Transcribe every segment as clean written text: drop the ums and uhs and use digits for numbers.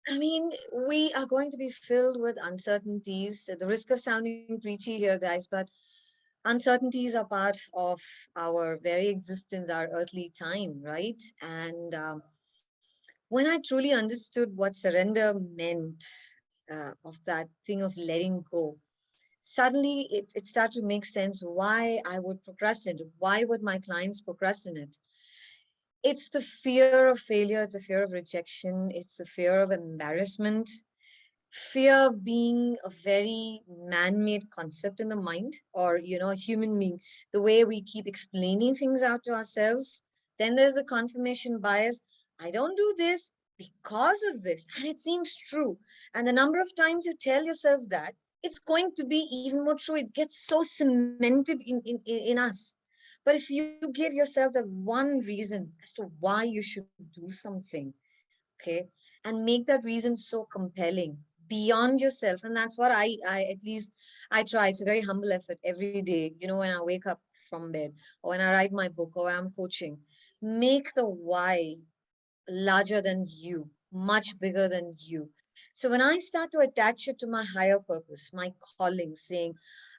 I mean, we are going to be filled with uncertainties, at the risk of sounding preachy here, guys, but uncertainties are part of our very existence, our earthly time, right? And when I truly understood what surrender meant, of that thing of letting go, suddenly it started to make sense why I would procrastinate. Why would my clients procrastinate? It's the fear of failure, it's the fear of rejection, it's the fear of embarrassment. Fear being a very man-made concept in the mind, or a human being, the way we keep explaining things out to ourselves. Then there's the confirmation bias. I don't do this because of this, and it seems true. And the number of times you tell yourself that, it's going to be even more true. It gets so cemented in us. But if you give yourself that one reason as to why you should do something, okay, and make that reason so compelling beyond yourself, and that's what I at least I try. It's a very humble effort every day, when I wake up from bed, or when I write my book, or I'm coaching. Make the why larger than you, much bigger than you. So when I start to attach it to my higher purpose, my calling, saying,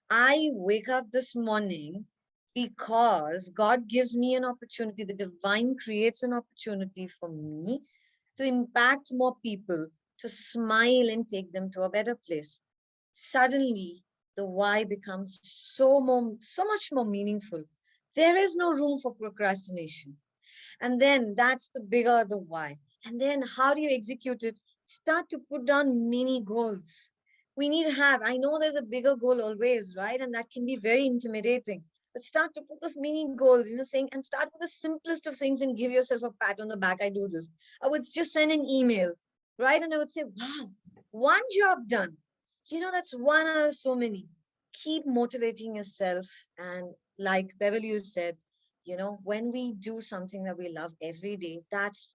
I wake up this morning because God gives me an opportunity, the divine creates an opportunity for me to impact more people, to smile and take them to a better place. Suddenly, the why becomes so much more meaningful. There is no room for procrastination. And then that's the bigger the why. And then how do you execute it? Start to put down mini goals. We need to have, I know there's a bigger goal always, right? And that can be very intimidating. But start to put those mini goals, saying, and start with the simplest of things and give yourself a pat on the back. I do this. I would just send an email, right? And I would say, wow, one job done. That's one out of so many. Keep motivating yourself. And like Beverly said, when we do something that we love every day, that's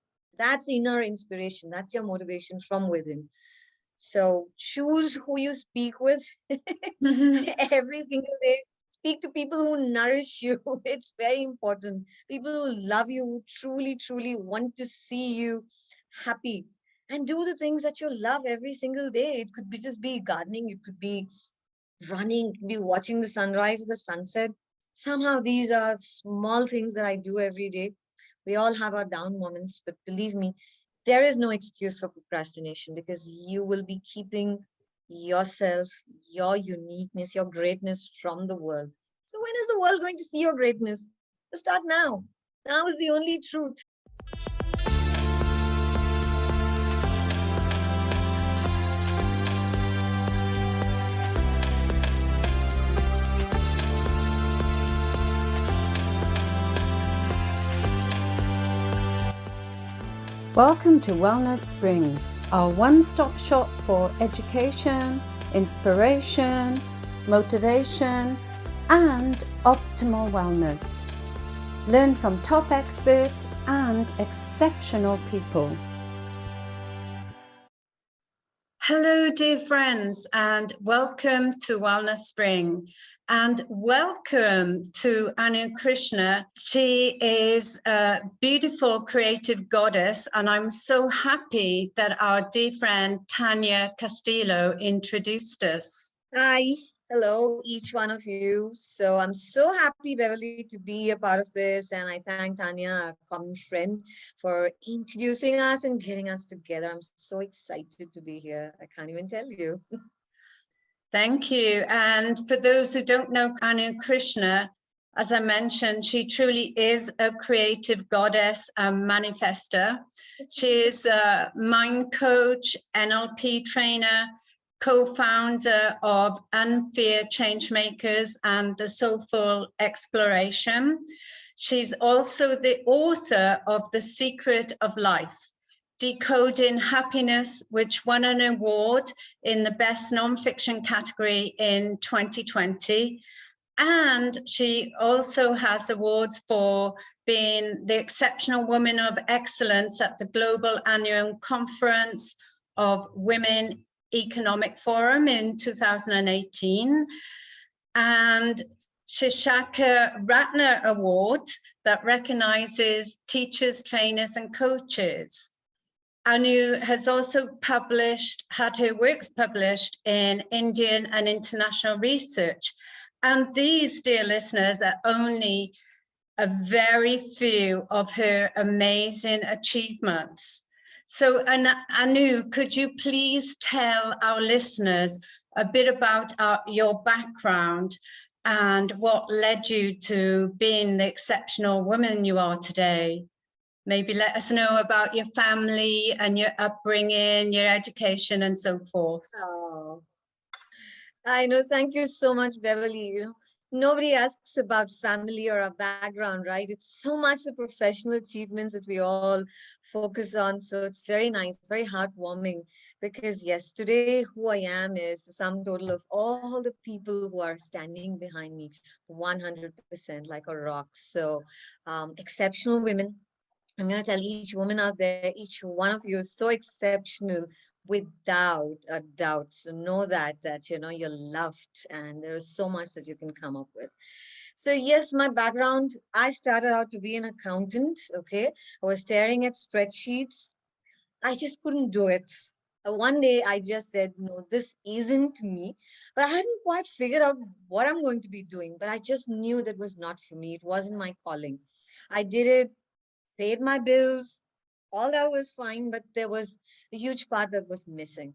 inner inspiration, that's your motivation from within. So choose who you speak with every single day. Speak to people who nourish you. It's very important. People who love you, who truly want to see you happy, and do the things that you love every single day. It could be just be gardening, it could be running, be watching the sunrise or the sunset. Somehow these are small things that I do every day. We all have our down moments, but believe me, there is no excuse for procrastination, because you will be keeping yourself, your uniqueness, your greatness from the world. So when is the world going to see your greatness? Start now. Now is the only truth. Welcome to Wellness Spring, our one-stop shop for education, inspiration, motivation, and optimal wellness. Learn from top experts and exceptional people. Hello, dear friends, and welcome to Wellness Spring. And welcome to Krishna. She is a beautiful creative goddess, and I'm so happy that our dear friend Tanya Castillo introduced us. Hi. Hello, each one of you. So I'm so happy, Beverly, to be a part of this. And I thank Tanya, a common friend, for introducing us and getting us together. I'm so excited to be here. I can't even tell you. Thank you. And for those who don't know Krishna, as I mentioned, she truly is a creative goddess and manifester. She is a mind coach, NLP trainer, co-founder of Unfear, Changemakers, and the Soulful Exploration. She's also the author of The Secret of Life, Decoding Happiness, which won an award in the Best Nonfiction category in 2020. And she also has awards for being the Exceptional Woman of Excellence at the Global Annual Conference of Women Economic Forum in 2018. And Shishaka Ratner Award that recognizes teachers, trainers, and coaches. Anu has also had her works published in Indian and international research. And these, dear listeners, are only a very few of her amazing achievements. So, Anu, could you please tell our listeners a bit about your background and what led you to being the exceptional woman you are today? Maybe let us know about your family and your upbringing, your education, and so forth. Oh, I know. Thank you so much, Beverly. Nobody asks about family or our background, right? It's so much the professional achievements that we all focus on. So it's very nice, very heartwarming. Because yes, today who I am is the sum total of all the people who are standing behind me, 100% like a rock. So exceptional women. I'm going to tell each woman out there, each one of you is so exceptional without a doubt. So know that you're loved and there is so much that you can come up with. So yes, my background, I started out to be an accountant. Okay. I was staring at spreadsheets. I just couldn't do it. One day I just said, no, this isn't me. But I hadn't quite figured out what I'm going to be doing. But I just knew that was not for me. It wasn't my calling. I did it, paid my bills, all that was fine, but there was a huge part that was missing.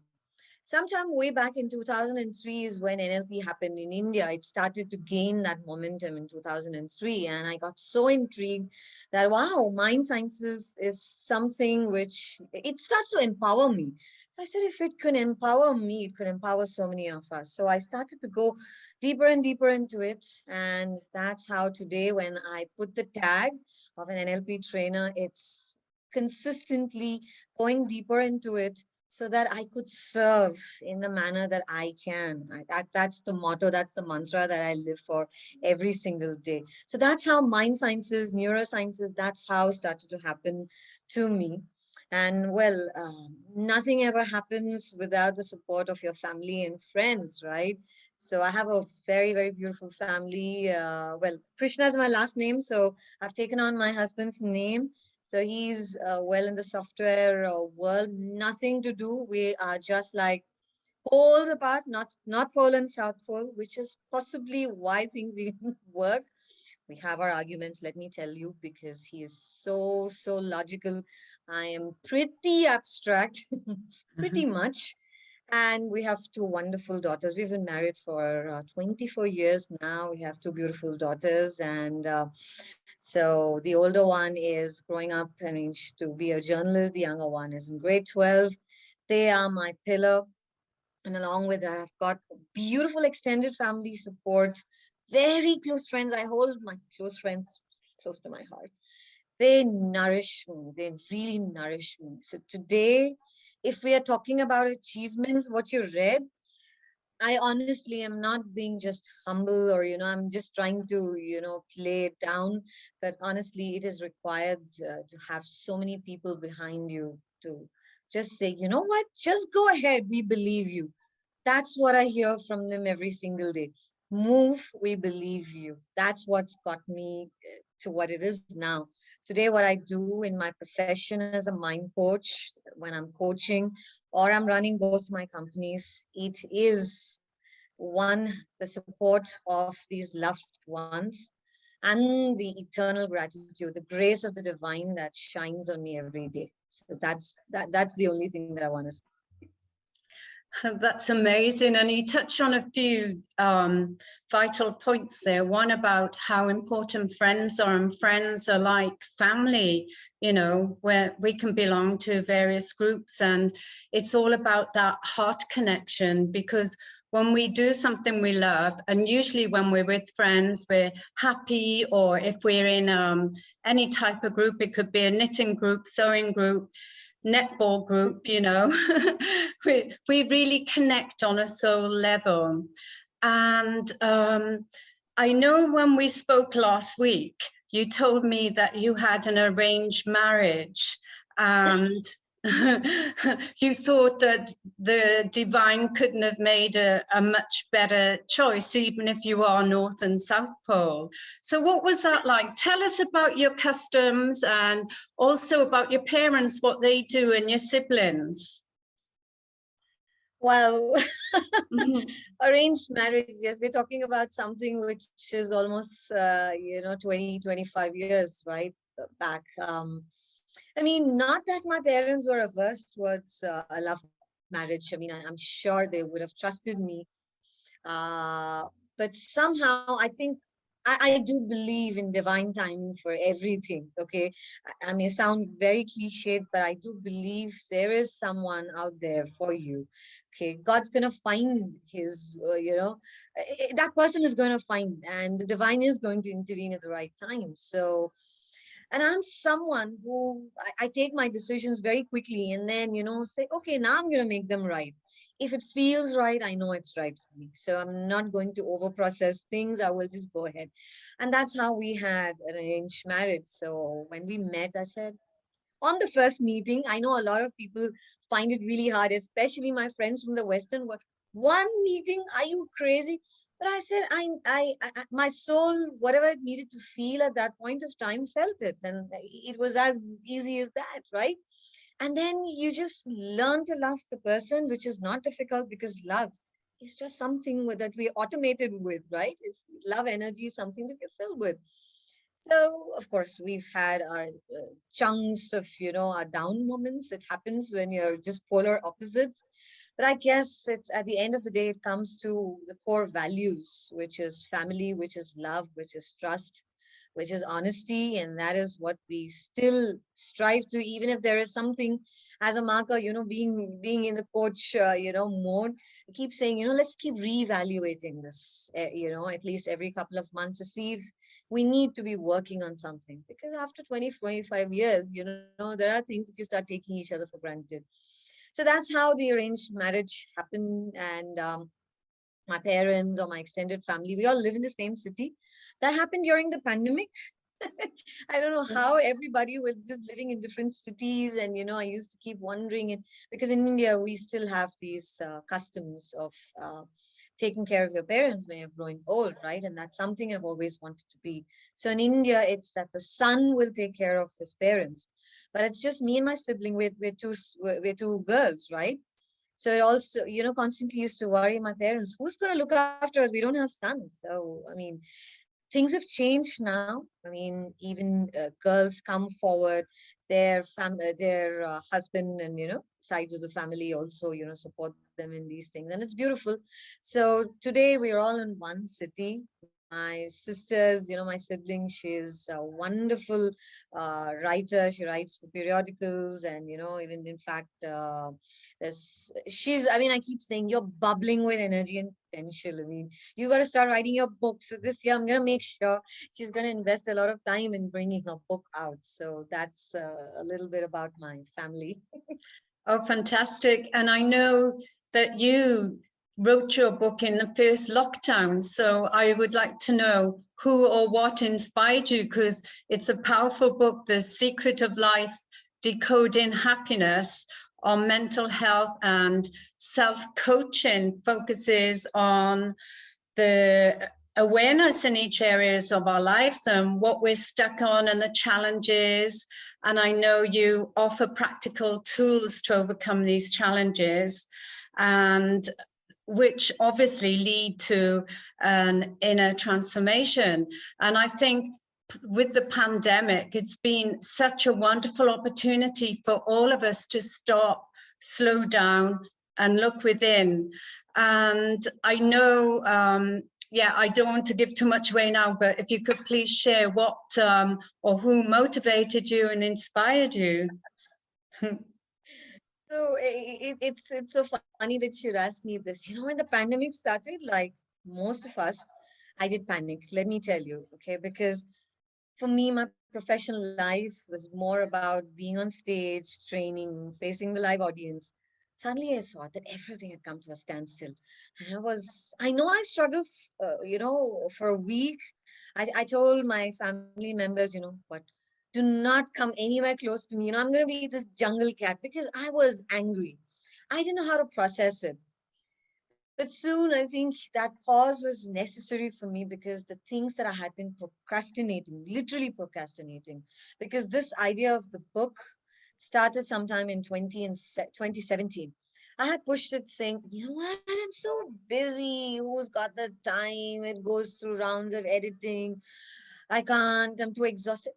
Sometime way back in 2003 is when NLP happened in India. It started to gain that momentum in 2003. And I got so intrigued that, wow, mind sciences is something which it started to empower me. So I said, if it can empower me, it could empower so many of us. So I started to go deeper and deeper into it. And that's how today, when I put the tag of an NLP trainer, it's consistently going deeper into it so that I could serve in the manner that I can. That's the motto, that's the mantra that I live for every single day. So that's how mind sciences, neurosciences, that's how it started to happen to me. And well, nothing ever happens without the support of your family and friends, right? So I have a very, very beautiful family. Well, Krishna is my last name, so I've taken on my husband's name. So he's well in the software world, nothing to do. We are just like poles apart, not pole and south pole, which is possibly why things even work. We have our arguments, let me tell you, because he is so, so logical. I am pretty abstract, pretty much. And we have two wonderful daughters. We've been married for 24 years now. We have two beautiful daughters. And so the older one is growing up, I mean, to be a journalist. The younger one is in grade 12. They are my pillar. And along with that, I've got beautiful extended family support, very close friends. I hold my close friends close to my heart. They nourish me. They really nourish me. So today, if we are talking about achievements, what you read, I honestly am not being just humble or, I'm just trying to, play it down. But honestly, it is required to have so many people behind you to just say, you know what, just go ahead. We believe you. That's what I hear from them every single day. Move, we believe you. That's what's got me to what it is now. Today, what I do in my profession as a mind coach, when I'm coaching or I'm running both my companies, it is one, the support of these loved ones and the eternal gratitude, the grace of the divine that shines on me every day. So that's the only thing that I want to say. That's amazing. And you touched on a few vital points there. One about how important friends are, and friends are like family, where we can belong to various groups. And it's all about that heart connection, because when we do something we love, and usually when we're with friends, we're happy, or if we're in any type of group, it could be a knitting group, sewing group, netball group, we really connect on a soul level. And I know when we spoke last week, you told me that you had an arranged marriage, and You thought that the divine couldn't have made a much better choice, even if you are North and South Pole. So what was that like? Tell us about your customs and also about your parents, what they do, and your siblings. Well, Mhm. arranged marriage, yes, we're talking about something which is almost, 20, 25 years, right, back. I mean, not that my parents were averse towards a love marriage. I mean, I'm sure they would have trusted me. Uh, but somehow I think I do believe in divine timing for everything. Okay. I may sound very cliched, but I do believe there is someone out there for you. Okay. God's going to find his, that person is going to find, and the divine is going to intervene at the right time. So, and I'm someone who I take my decisions very quickly and then, say, okay, now I'm going to make them right. If it feels right, I know it's right for me. So I'm not going to over process things. I will just go ahead. And that's how we had arranged marriage. So when we met, I said, on the first meeting, I know a lot of people find it really hard, especially my friends from the Western world. One meeting, are you crazy? But I said, my soul, whatever it needed to feel at that point of time, felt it, and it was as easy as that, right? And then you just learn to love the person, which is not difficult because love is just something that we automated with, right? It's love energy, is something that we're filled with. So, of course, we've had our chunks of, our down moments. It happens when you're just polar opposites. But I guess it's at the end of the day, it comes to the core values, which is family, which is love, which is trust, which is honesty. And that is what we still strive to, even if there is something as a marker, being in the coach, mode. I keep saying, let's keep reevaluating this, at least every couple of months to see if we need to be working on something, because after 20, 25 years, there are things that you start taking each other for granted. So that's how the arranged marriage happened. And my parents or my extended family, we all live in the same city. That happened during the pandemic. I don't know how everybody was just living in different cities. And, I used to keep wondering it, because in India, we still have these customs of taking care of your parents when you're growing old, right? And that's something I've always wanted to be. So in India, it's that the son will take care of his parents, but it's just me and my sibling. We're two girls, right? So it also, constantly used to worry my parents, who's going to look after us? We don't have sons. So, I mean, things have changed now. I mean, even girls come forward, their husband and sides of the family also support them in these things, and it's beautiful. So today we are all in one city. My sisters, my sibling, she's a wonderful writer. She writes for periodicals, and even in fact, I mean, I keep saying you're bubbling with energy and potential. I mean, you got to start writing your book. So this year, I'm going to make sure she's going to invest a lot of time in bringing her book out. So that's a little bit about my family. Oh, fantastic. And I know that you wrote your book in the first lockdown. So I would like to know who or what inspired you, because it's a powerful book, The Secret of Life, Decoding Happiness, on mental health and self-coaching, focuses on the awareness in each areas of our lives and what we're stuck on and the challenges. And I know you offer practical tools to overcome these challenges, and which obviously lead to an inner transformation. And I think with the pandemic, it's been such a wonderful opportunity for all of us to stop, slow down, and look within. And I know, I don't want to give too much away now, but if you could please share what or who motivated you and inspired you. So it's so funny that you'd ask me this. When the pandemic started, like most of us, I did panic. Let me tell you, okay? Because for me, my professional life was more about being on stage, training, facing the live audience. Suddenly, I thought that everything had come to a standstill. And I know I struggled, for a week. I told my family members, what? Do not come anywhere close to me. I'm going to be this jungle cat, because I was angry. I didn't know how to process it. But soon I think that pause was necessary for me, because the things that I had been procrastinating, literally procrastinating, because this idea of the book started sometime in 2017. I had pushed it saying, you know what, I'm so busy. Who's got the time? It goes through rounds of editing. I can't, I'm too exhausted.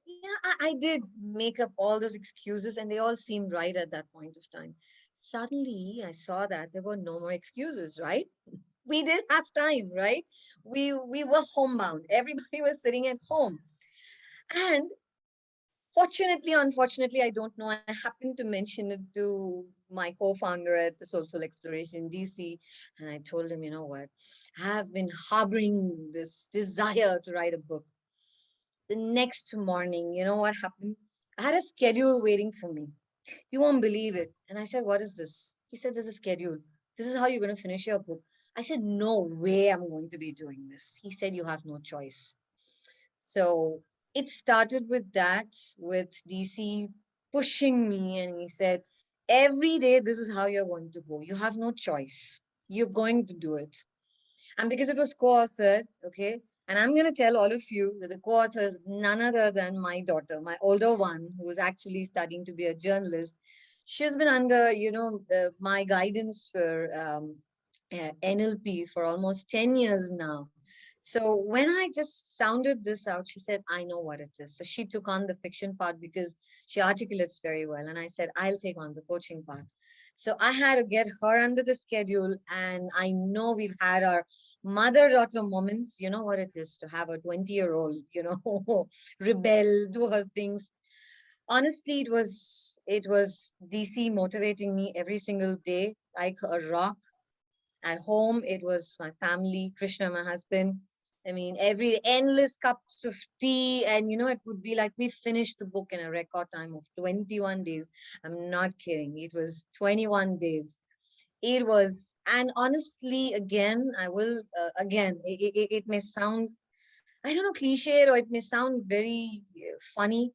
I did make up all those excuses, and they all seemed right at that point of time. Suddenly, I saw that there were no more excuses, right? We did have time, right? We were homebound. Everybody was sitting at home. And fortunately, unfortunately, I don't know. I happened to mention it to my co-founder at the Soulful Exploration, DC, and I told him, you know what? I have been harboring this desire to write a book. The next morning, you know what happened? I had a schedule waiting for me. You won't believe it. And I said, what is this? He said, there's a schedule. This is how you're going to finish your book. I said, no way I'm going to be doing this. He said, you have no choice. So it started with that, with DC pushing me. And he said, every day, this is how you're going to go. You have no choice. You're going to do it. And because it was co-authored, okay, and I'm going to tell all of you that the co-author is none other than my daughter, my older one, who is actually studying to be a journalist. She's been under, my guidance for NLP for almost 10 years now. So when I just sounded this out, she said, I know what it is. So she took on the fiction part because she articulates very well. And I said, I'll take on the coaching part. So I had to get her under the schedule. And I know we've had our mother-daughter moments. You know what it is to have a 20-year-old, rebel, do her things. Honestly, it was DC motivating me every single day, like a rock. At home, it was my family, Krishna, my husband. I mean, every endless cups of tea. And, it would be like we finished the book in a record time of 21 days. I'm not kidding. It was 21 days. It was, and honestly, again, I will, it may sound, I don't know, cliched, or it may sound very funny,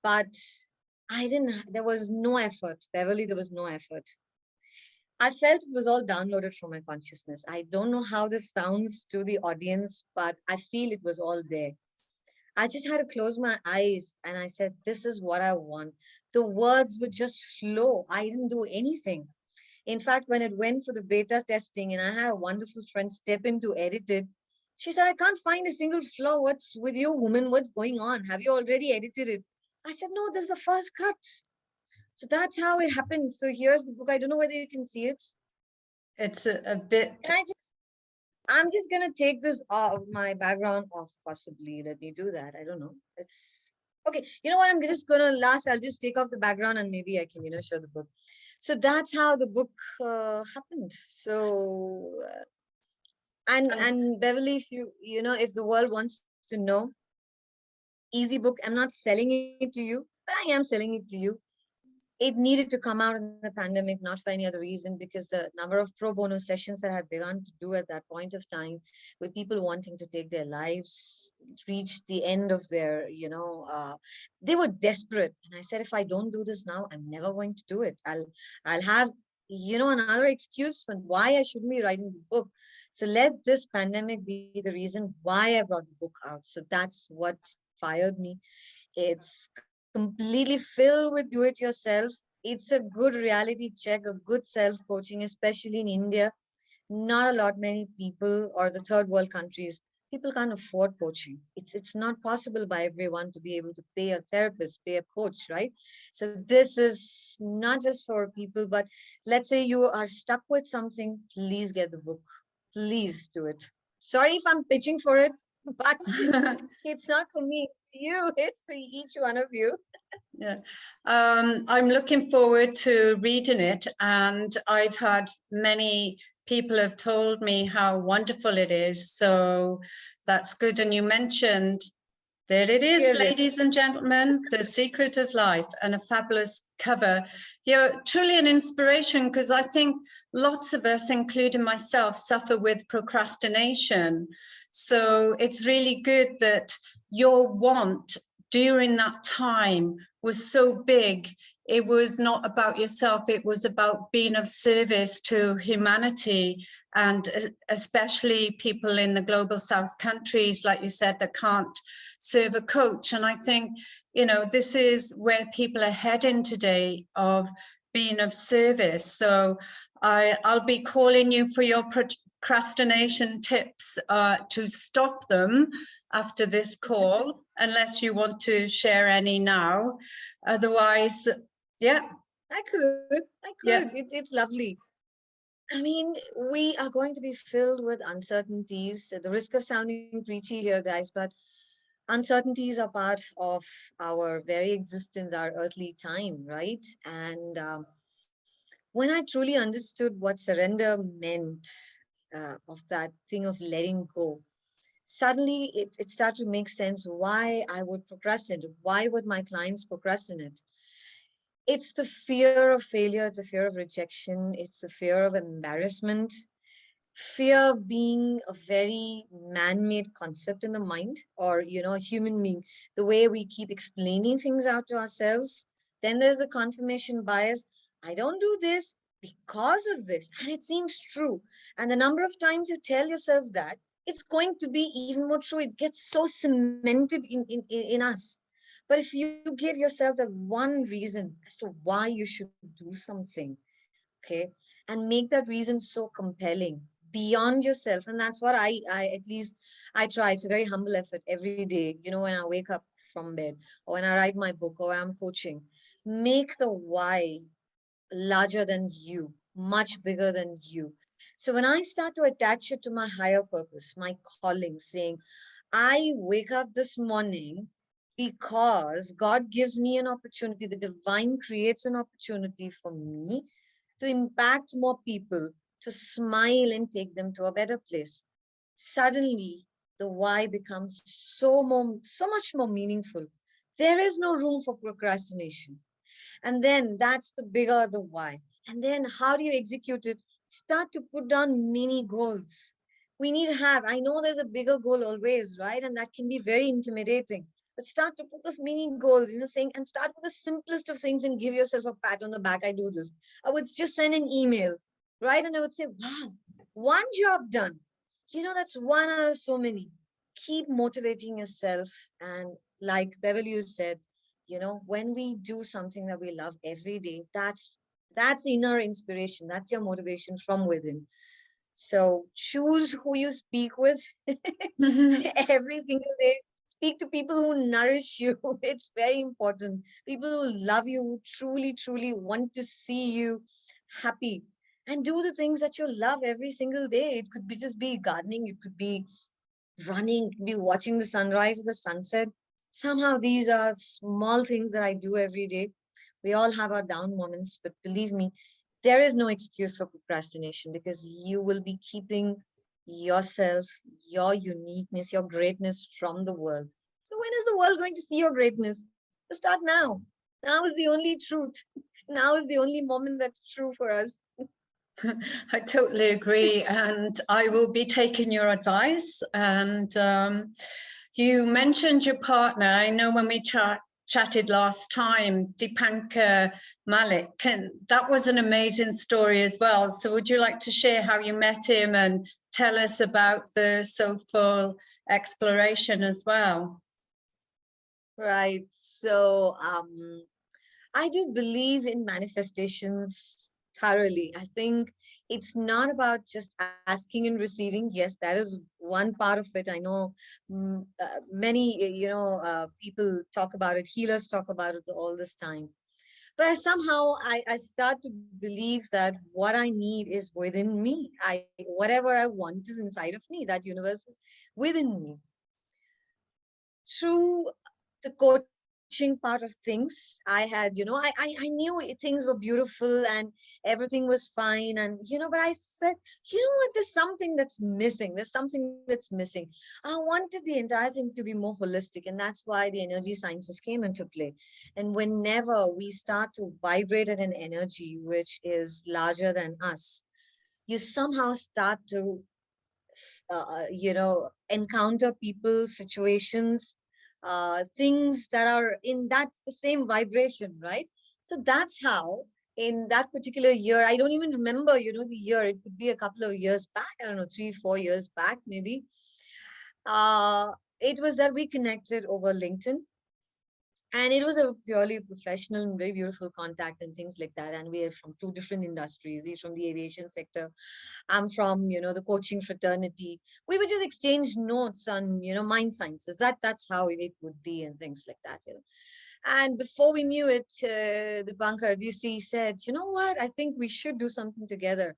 but there was no effort. Beverly, there was no effort. I felt it was all downloaded from my consciousness. I don't know how this sounds to the audience, but I feel it was all there. I just had to close my eyes and I said, this is what I want. The words would just flow. I didn't do anything. In fact, when it went for the beta testing and I had a wonderful friend step in to edit it, she said, I can't find a single flaw. What's with you, woman? What's going on? Have you already edited it? I said, no, this is the first cut. So that's how it happens. So here's the book. I don't know whether you can see it. It's a bit. I'm just going to take this my background off, possibly. Let me do that. I don't know. It's okay. You know what? I'm just going to I'll just take off the background and maybe I can, show the book. So that's how the book happened. So, and Beverly, if the world wants to know, easy book. I'm not selling it to you, but I am selling it to you. It needed to come out in the pandemic, not for any other reason, because the number of pro bono sessions that I had begun to do at that point of time, with people wanting to take their lives, reach the end of their, they were desperate. And I said, if I don't do this now, I'm never going to do it. I'll have, another excuse for why I shouldn't be writing the book. So let this pandemic be the reason why I brought the book out. So that's what fired me. It's completely filled with do-it-yourself. It's a good reality check, a good self-coaching, especially in India. Not a lot many people, or the third world countries, people can't afford coaching. It's not possible by everyone to be able to pay a therapist, pay a coach, right? So this is not just for people, but let's say you are stuck with something, please get the book. Please do it. Sorry if I'm pitching for it, but it's not for me, it's for you, it's for each one of you. Yeah, I'm looking forward to reading it, and I've had many people have told me how wonderful it is, so that's good. And you mentioned, there it is, ladies and gentlemen, The Secret of Life, and a fabulous cover. You're truly an inspiration, because I think lots of us, including myself, suffer with procrastination. So it's really good that your want during that time was so big. It was not about yourself, it was about being of service to humanity, and especially people in the global south countries, like you said, that can't serve a coach. And I think, you know, this is where people are heading today, of being of service. So I'll be calling you for your procrastination tips to stop them after this call, unless you want to share any now. Otherwise, yeah. I could. Yeah. It's lovely. I mean, we are going to be filled with uncertainties. At the risk of sounding preachy here, guys, but uncertainties are part of our very existence, our earthly time, right? And when I truly understood what surrender meant, of that thing of letting go, suddenly it started to make sense why I would procrastinate. Why would my clients procrastinate? It's the fear of failure, it's the fear of rejection, it's the fear of embarrassment. Fear being a very man-made concept in the mind, or a human being, the way we keep explaining things out to ourselves. Then there's the confirmation bias. I don't do this because of this, and it seems true. And the number of times you tell yourself that, it's going to be even more true. It gets so cemented in us. But if you give yourself that one reason as to why you should do something, okay, and make that reason so compelling beyond yourself. And that's what I at least I try. It's a very humble effort every day, when I wake up from bed, or when I write my book, or I'm coaching. Make the why larger than you, much bigger than you. So when I start to attach it to my higher purpose, my calling, saying, I wake up this morning because God gives me an opportunity, the divine creates an opportunity for me to impact more people, to smile and take them to a better place. Suddenly, the why becomes so much more meaningful. There is no room for procrastination. And then that's the bigger the why. And then how do you execute it? Start to put down mini goals. We need to have, I know there's a bigger goal always, right? And that can be very intimidating. But start to put those mini goals, saying, and start with the simplest of things and give yourself a pat on the back. I do this. I would just send an email, right? And I would say, wow, one job done. That's one out of so many. Keep motivating yourself. And like Beverly said, when we do something that we love every day, that's inner inspiration. That's your motivation from within. So choose who you speak with every single day. Speak to people who nourish you. It's very important. People who love you, who truly, truly want to see you happy. And do the things that you love every single day. It could be just be gardening. It could be running. It could be watching the sunrise or the sunset. Somehow these are small things that I do every day. We all have our down moments, but believe me, there is no excuse for procrastination, because you will be keeping yourself, your uniqueness, your greatness from the world. So when is the world going to see your greatness? To start now. Now is the only truth. Now is the only moment that's true for us. I totally agree, and I will be taking your advice. And you mentioned your partner. I know when we chatted last time, Dipankar Malik, and that was an amazing story as well. So would you like to share how you met him and tell us about the Soulful exploration as well? Right. So I do believe in manifestations thoroughly. I think it's not about just asking and receiving. Yes, that is one part of it. I know many, people talk about it. Healers talk about it all this time. But I start to believe that what I need is within me. Whatever I want is inside of me. That universe is within me. Through the coaching part of things, I had, I knew things were beautiful and everything was fine. And, but I said, what, there's something that's missing. There's something that's missing. I wanted the entire thing to be more holistic. And that's why the energy sciences came into play. And whenever we start to vibrate at an energy which is larger than us, you somehow start to encounter people, situations, things that are in that the same vibration, right? So that's how in that particular year, I don't even remember, the year. It could be a couple of years back. I don't know, 3, 4 years back, maybe. Uh, it was that we connected over LinkedIn, and it was a purely professional and very beautiful contact and things like that. And we are from two different industries. He's from the aviation sector. I'm from, the coaching fraternity. We would just exchange notes on, mind sciences. That's how it would be and things like that. And before we knew it, the banker DC said, you know what, I think we should do something together.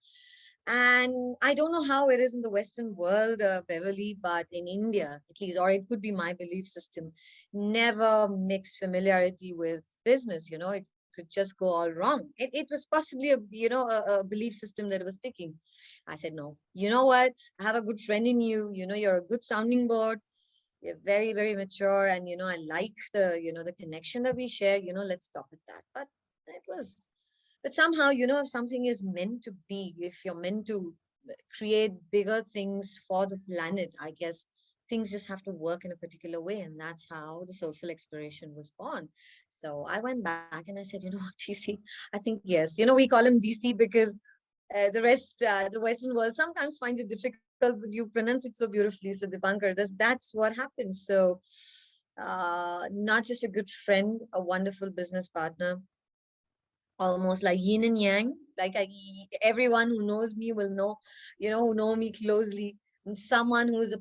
And I don't know how it is in the Western world, Beverly, but in India, at least, or it could be my belief system, never mix familiarity with business. It could just go all wrong. It was possibly a belief system that was sticking. I said, no, you know what? I have a good friend in you. You're a good sounding board. You're very, very mature. And, I like the connection that we share. Let's stop at that. But it was but somehow, if something is meant to be, if you're meant to create bigger things for the planet, I guess things just have to work in a particular way. And that's how the Soulful Exploration was born. So I went back and I said, what, DC, I think yes. We call him DC because the Western world sometimes finds it difficult, but you pronounce it so beautifully. So Dipankar, that's what happens. So not just a good friend, a wonderful business partner, almost like yin and yang. Like everyone who knows me will know, who know me closely. I'm someone who is a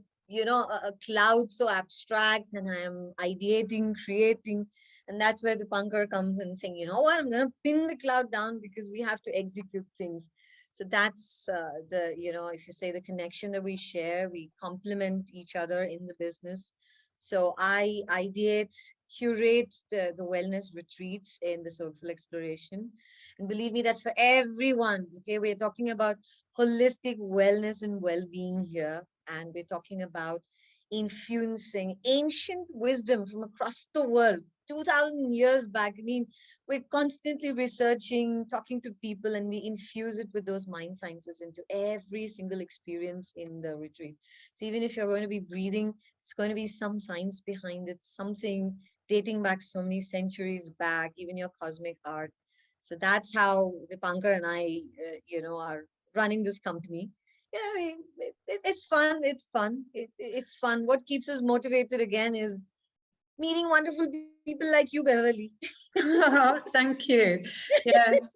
cloud so abstract, and I am ideating, creating. And that's where the punker comes and saying, you know what, I'm going to pin the cloud down because we have to execute things. So that's if you say the connection that we share, we complement each other in the business. So I ideate, curate the wellness retreats in the Soulful Exploration. And believe me, that's for everyone. Okay, we're talking about holistic wellness and well-being here. And we're talking about infusing ancient wisdom from across the world, 2000 years back. I mean, we're constantly researching, talking to people, and we infuse it with those mind sciences into every single experience in the retreat. So even if you're going to be breathing, it's going to be some science behind it, something dating back so many centuries back, even your cosmic art. So that's how Dipankar and I, are running this company. Yeah, I mean, it's fun. It's fun. It's fun. What keeps us motivated again is meeting wonderful people like you, Beverly. Oh, thank you. Yes.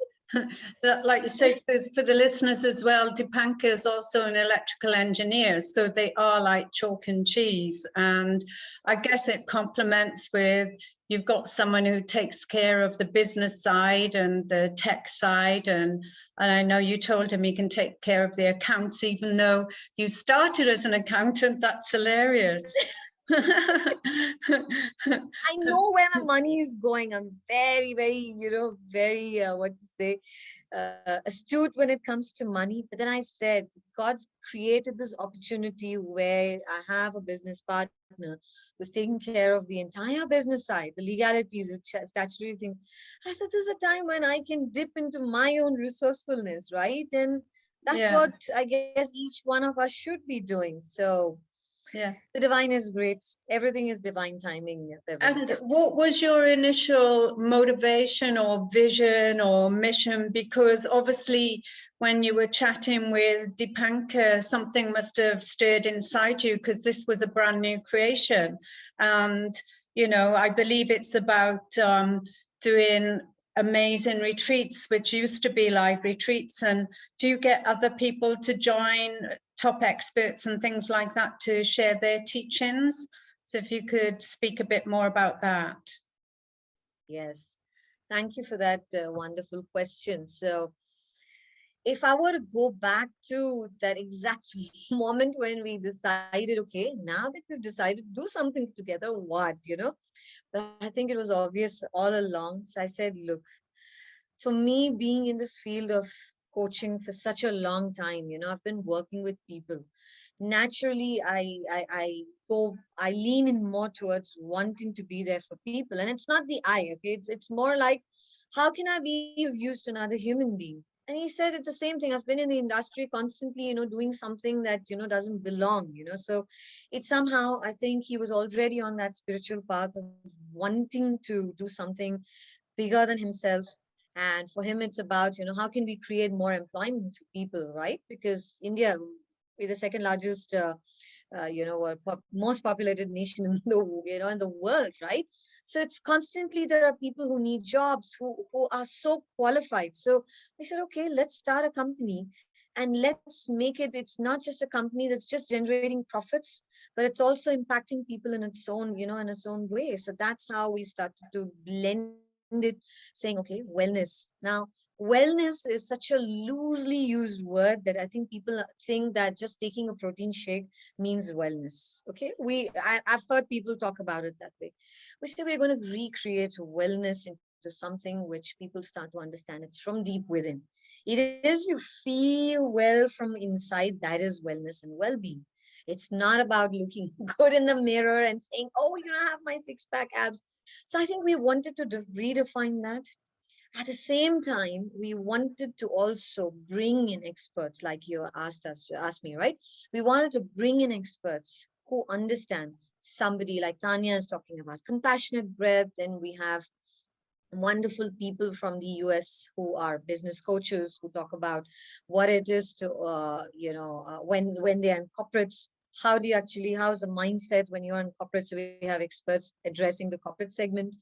Like you say, for the listeners as well, Dipankar is also an electrical engineer, so they are like chalk and cheese. And I guess it complements with you've got someone who takes care of the business side and the tech side, and I know you told him he can take care of the accounts, even though you started as an accountant. That's hilarious. I know where my money is going. I'm very, very, very, what to say, astute when it comes to money. But then I said, God's created this opportunity where I have a business partner who's taking care of the entire business side, the legalities, the statutory things. I said, this is a time when I can dip into my own resourcefulness, right? And that's Yeah. what I guess each one of us should be doing. So Yeah. the divine is great. Everything is divine timing. And what was your initial motivation or vision or mission? Because obviously when you were chatting with Dipankar, something must have stirred inside you, because this was a brand new creation. And, I believe it's about doing amazing retreats, which used to be live retreats. And do you get other people to join, top experts and things like that, to share their teachings? So if you could speak a bit more about that. Yes, thank you for that wonderful question. So if I were to go back to that exact moment when we decided, okay, now that we've decided to do something together, what, But I think it was obvious all along. So I said, look, for me, being in this field of coaching for such a long time, I've been working with people. Naturally, I lean in more towards wanting to be there for people. And it's not the I, okay? It's more like, how can I be of use to another human being? And he said it's the same thing. I've been in the industry constantly, doing something that, doesn't belong, So it somehow, I think he was already on that spiritual path of wanting to do something bigger than himself. And for him, it's about, how can we create more employment for people, right? Because India, we're the second largest, most populated nation in the world, right? So it's constantly there are people who need jobs, who are so qualified. So we said, okay, let's start a company and let's make it. It's not just a company that's just generating profits, but it's also impacting people in its own, in its own way. So that's how we started to blend it, saying, okay, wellness. Now, wellness is such a loosely used word that I think people think that just taking a protein shake means wellness. Okay, I've heard people talk about it that way. We say we're going to recreate wellness into something which people start to understand. It's from deep within. It is you feel well from inside. That is wellness and well-being. It's not about looking good in the mirror and saying, oh, I have my six-pack abs. So I think we wanted to redefine that. At the same time, we wanted to also bring in experts like you asked me, right? We wanted to bring in experts who understand. Somebody like Tanya is talking about compassionate breath, and we have wonderful people from the US who are business coaches who talk about what it is to, when they're in corporates, how's the mindset when you're in corporate? So we have experts addressing the corporate segment.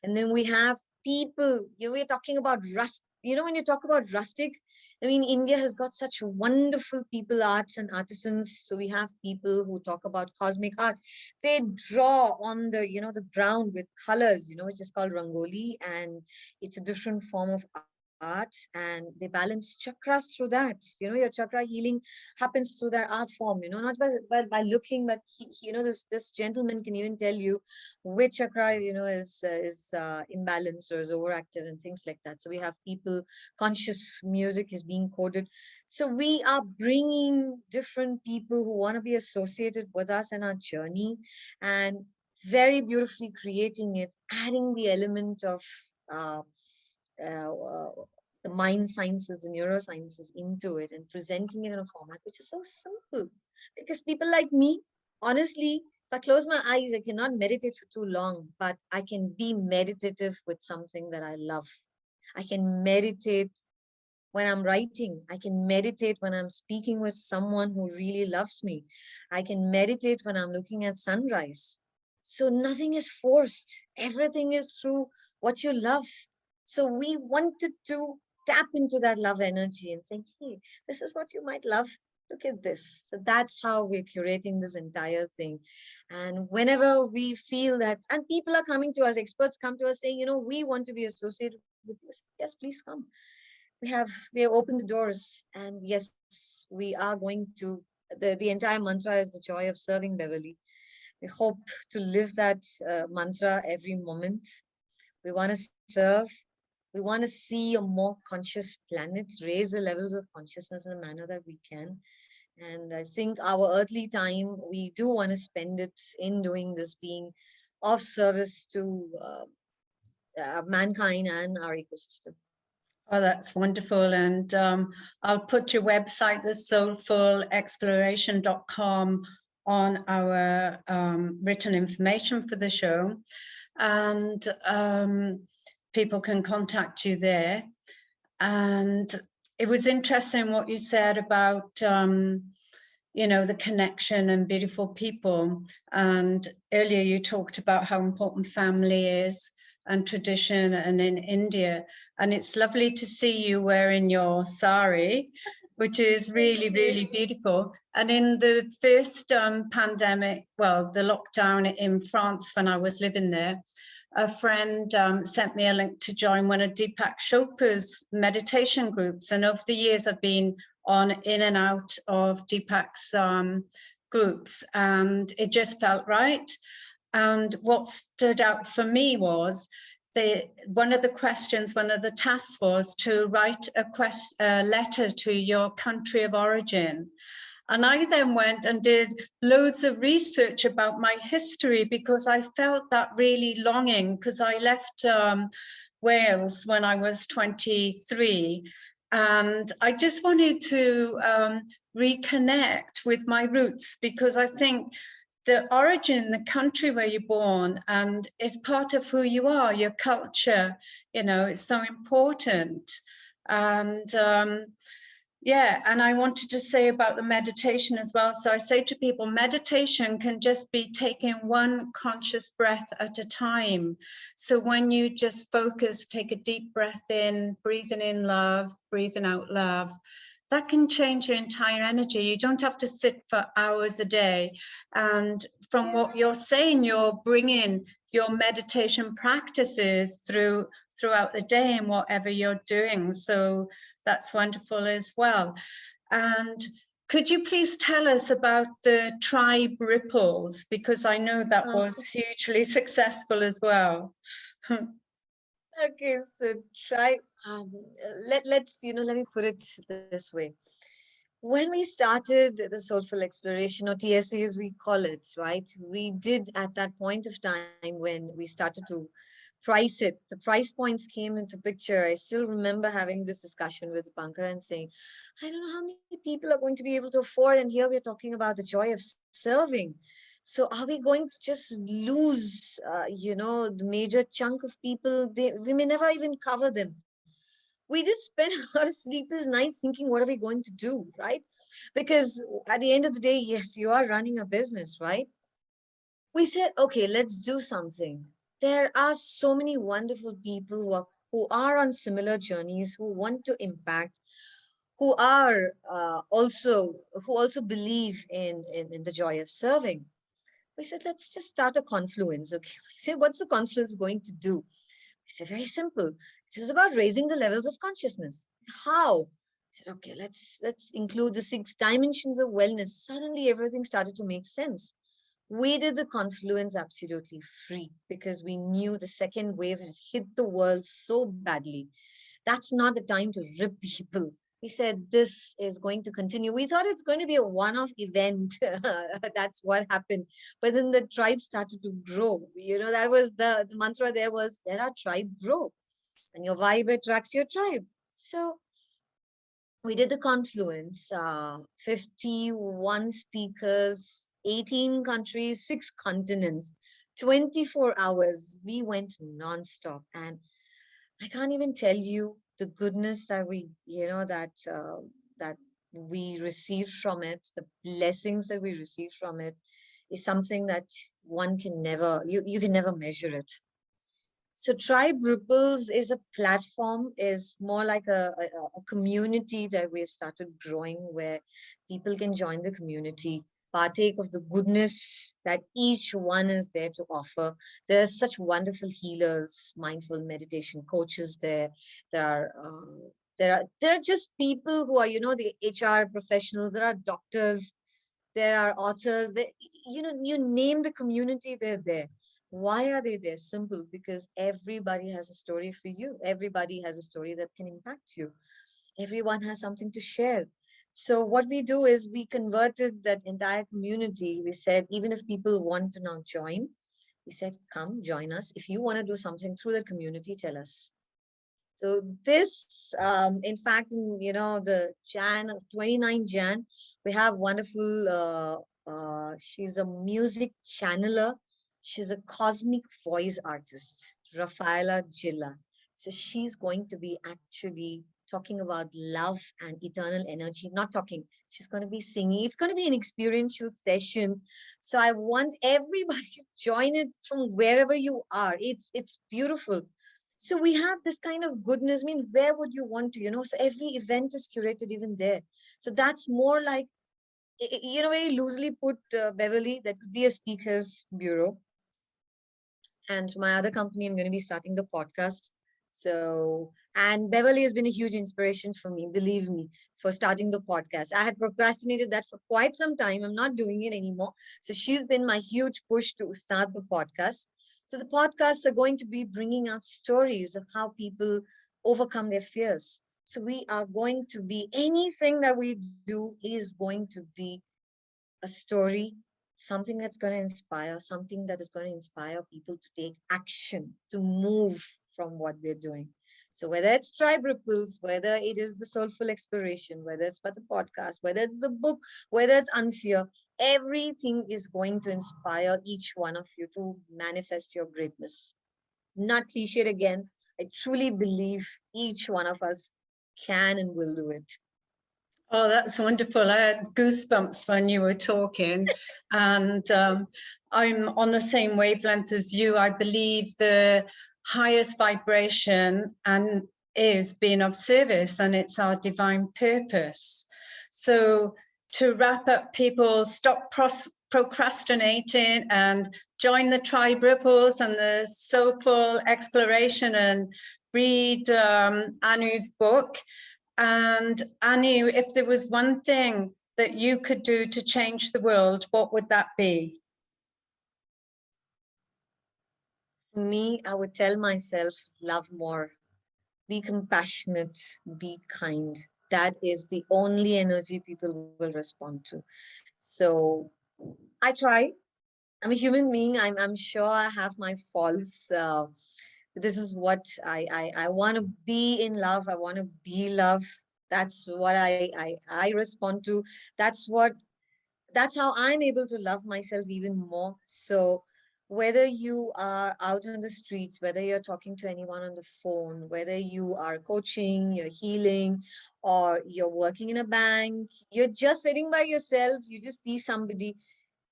And then we have people, we're talking about rust. When you talk about rustic, I mean, India has got such wonderful people, arts and artisans. So we have people who talk about cosmic art. They draw on the ground with colors, which is called Rangoli. And it's a different form of art. And they balance chakras through that. Your chakra healing happens through their art form, not by looking, but this gentleman can even tell you which chakra, is imbalanced or is overactive and things like that. So we have people, conscious music is being coded. So we are bringing different people who want to be associated with us in our journey and very beautifully creating it, adding the element of uh, the mind sciences and neurosciences into it and presenting it in a format which is so simple. Because people like me, honestly, if I close my eyes, I cannot meditate for too long, but I can be meditative with something that I love. I can meditate when I'm writing. I can meditate when I'm speaking with someone who really loves me. I can meditate when I'm looking at sunrise. So nothing is forced. Everything is through what you love. So we wanted to tap into that love energy and saying, hey, this is what you might love. Look at this. So that's how we're curating this entire thing. And whenever we feel that, and people are coming to us, experts come to us saying, we want to be associated with you. Yes, please come. We have opened the doors, and yes, we are going to, the entire mantra is the joy of serving, Beverly. We hope to live that mantra every moment. We want to serve. We want to see a more conscious planet, raise the levels of consciousness in a manner that we can. And I think our earthly time, we do want to spend it in doing this, being of service to mankind and our ecosystem. Oh, that's wonderful. And I'll put your website, the soulfulexploration.com, on our written information for the show. And people can contact you there. And it was interesting what you said about, the connection and beautiful people. And earlier you talked about how important family is and tradition and in India. And it's lovely to see you wearing your sari, which is really, really beautiful. And in the first pandemic, well, the lockdown in France when I was living there, a friend sent me a link to join one of Deepak Chopra's meditation groups. And over the years, I've been in and out of Deepak's groups, and it just felt right. And what stood out for me was one of the tasks was to write a letter to your country of origin. And I then went and did loads of research about my history because I felt that really longing, because I left Wales when I was 23. And I just wanted to reconnect with my roots, because I think the origin, the country where you're born, and it's part of who you are, your culture, you know, it's so important. And yeah, and I wanted to say about the meditation as well. So I say to people, meditation can just be taking one conscious breath at a time. So when you just focus, take a deep breath in, breathing in love, breathing out love, that can change your entire energy. You don't have to sit for hours a day. And from what you're saying, you're bringing your meditation practices throughout the day and whatever you're doing. So that's wonderful as well. And could you please tell us about the tribe ripples? Because I know that was hugely successful as well. Okay, so try, let's, let me put it this way. When we started the Soulful Exploration, or TSA as we call it, right? We did at that point of time when we started to price it, the price points came into picture. I still remember having this discussion with Pankar and saying, I don't know how many people are going to be able to afford, and here we're talking about the joy of serving. So are we going to just lose, the major chunk of people? We may never even cover them. We just spend our sleepless nights thinking, what are we going to do, right? Because at the end of the day, yes, you are running a business, right? We said, okay, let's do something. There are so many wonderful people who are on similar journeys, who want to impact, who are who also believe in the joy of serving. We said, let's just start a confluence. Okay. We said, what's the confluence going to do? We said, very simple. This is about raising the levels of consciousness. How? We said, okay, let's include the 6 dimensions of wellness. Suddenly everything started to make sense. We did the confluence absolutely free because we knew the second wave had hit the world so badly. That's not the time to rip people. We said this is going to continue. We thought it's going to be a one-off event. That's what happened. But then the tribe started to grow. That was the mantra there was, let our tribe grow. And your vibe attracts your tribe. So we did the confluence, 51 speakers, 18 countries, 6 continents, 24 hours. We went nonstop. And I can't even tell you the goodness that that we received from it, the blessings that we received from it is something that one can never, you can never measure it. So Tribe Ripples is a platform, is more like a community that we have started growing where people can join the community, partake of the goodness that each one is there to offer. There are such wonderful healers, mindful meditation coaches there. There are there are just people who are, the HR professionals. There are doctors, there are authors. You name the community, they're there. Why are they there? Simple, because everybody has a story for you. Everybody has a story that can impact you. Everyone has something to share. So what we do is we converted that entire community. We said, even if people want to now join, we said, come join us. If you want to do something through the community, tell us. So this, in fact, in the 29 Jan, we have wonderful. She's a music channeler. She's a cosmic voice artist, Rafaela Gilla. So she's going to be actually talking about love and eternal energy. Not talking. She's going to be singing. It's going to be an experiential session. So I want everybody to join it from wherever you are. It's beautiful. So we have this kind of goodness. I mean, where would you want to, so every event is curated even there. So that's more like, very loosely put, Beverly, that could be a speaker's bureau. And my other company, I'm going to be starting the podcast. So, and Beverly has been a huge inspiration for me, believe me, for starting the podcast. I had procrastinated that for quite some time. I'm not doing it anymore. So she's been my huge push to start the podcast. So the podcasts are going to be bringing out stories of how people overcome their fears. So we are going to be, anything that we do is going to be a story, something that's going to inspire, something that is going to inspire people to take action, to move from what they're doing. So whether it's Tribe Ripples, whether it is the Soulful Exploration, whether it's for the podcast, whether it's the book, whether it's Unfear, everything is going to inspire each one of you to manifest your greatness. Not cliched again. I truly believe each one of us can and will do it. Oh, that's wonderful. I had goosebumps when you were talking, and I'm on the same wavelength as you. I believe the highest vibration and is being of service, and it's our divine purpose. So to wrap up, people, stop procrastinating and join the Tribe Ripples and the Soulful Exploration and read Anu's book. And Anu, if there was one thing that you could do to change the world, what would that be? For me, I would tell myself, love more, be compassionate, be kind. That is the only energy people will respond to. So I try. I'm a human being. I'm sure I have my faults. This is what I want to be in love. I want to be love. That's what I respond to. That's what that's how I'm able to love myself even more. So whether you are out on the streets, whether you're talking to anyone on the phone, whether you are coaching, you're healing, or you're working in a bank, you're just sitting by yourself, you just see somebody,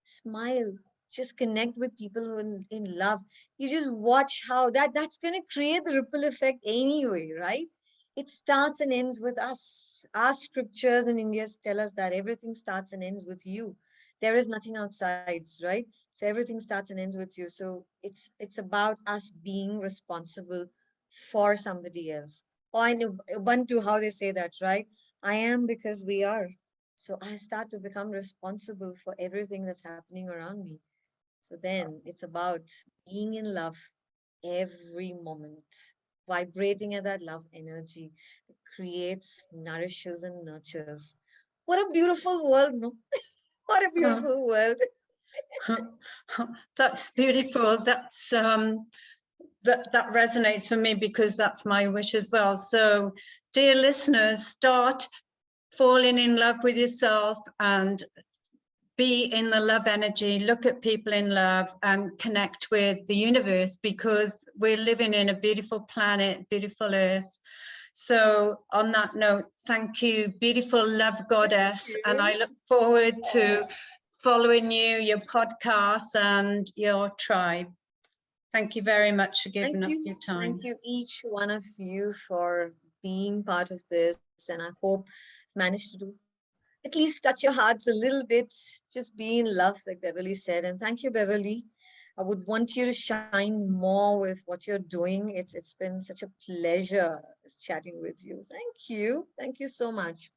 smile, just connect with people who in love. You just watch how that's going to create the ripple effect anyway, right? It starts and ends with us. Our scriptures in India tell us that everything starts and ends with you. There is nothing outside, right? So everything starts and ends with you. So it's about us being responsible for somebody else. Oh, I know Ubuntu, how they say that, right? I am because we are. So I start to become responsible for everything that's happening around me. So then it's about being in love every moment, vibrating at that love energy that creates, nourishes, and nurtures. What a beautiful world, no? What a beautiful world. That's beautiful. That resonates for me because that's my wish as well. So, dear listeners, start falling in love with yourself and be in the love energy, look at people in love and connect with the universe, because we're living in a beautiful planet, beautiful earth. So on that note, thank you, beautiful love goddess. And I look forward to following you, your podcast and your tribe. Thank you very much for giving up your time. Thank you, each one of you, for being part of this. And I hope managed to do at least touch your hearts a little bit. Just be in love, like Beverly said. And thank you, Beverly. I would want you to shine more with what you're doing. It's been such a pleasure chatting with you. Thank you. Thank you so much.